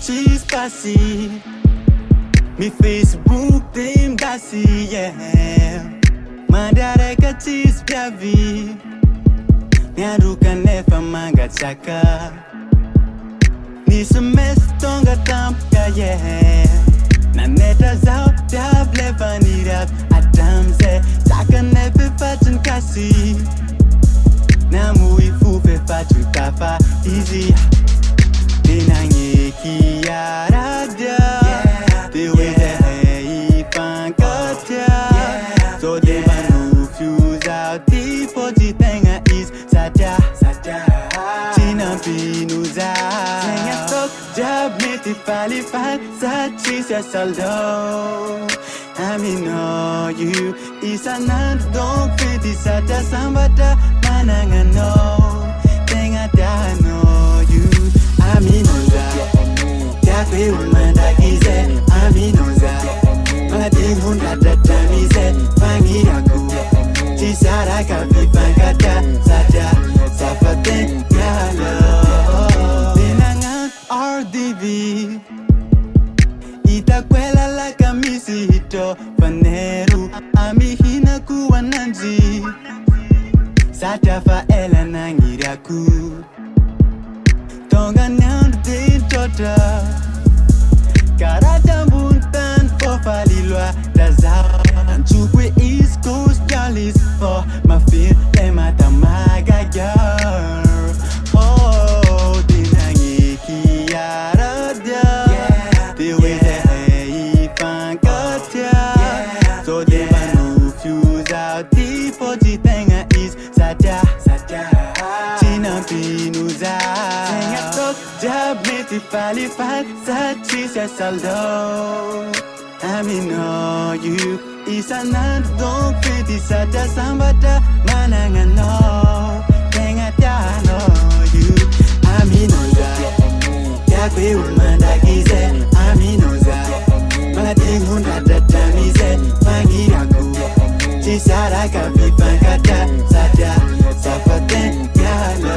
cheese spicy. Me Facebook team dasi yeah. Mandareka cheese piavi. Nyaruka nefa manga chaka. Ni semestonga tamka yeah. Na neta zao diable vanirap Adamse Taka nefe fachin kasi Na mui fufe fachu tafa easy Ninangi kiaradia They way the hey pankatia So they van fuse out the 40 tenga is Sadia China pinuza Senga tok jab meti fali fal Sachi sa saldo I know you is anand don't fit is Sadia sambata mananga no Tenga da know you I know Yakwe umanda kize I know Mati hunda tatamize Pangiraku Chisara kavi pangata Sadia Safate RDV Itakwela la kamisi hito Paneru Amihina kuwa nanji Satafa ela nangiraku Tonga nyande tota Karata buntan Fofalilwa Dazao Anchukwe East Coast Jollies For my feel Lemata maga girl Fali fal sachi sa saldo I know you is anand don't fit is Sadia sambata mananga no Tenga tia know you I know Yakwe umanda kize I know Mati hunda tatamize Pangiraku Chisara kavi pangata Sadia Safate yalo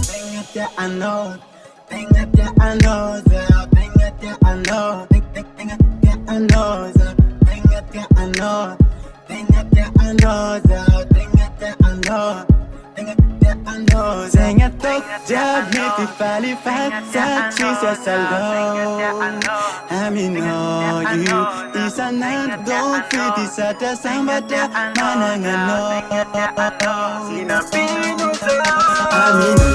Tenga tia I know I know that I know I know that I know I know Senga tok jab meti fali fal sachi sa saldo I know you is anand don't fit is Sadia sambata mananga no I know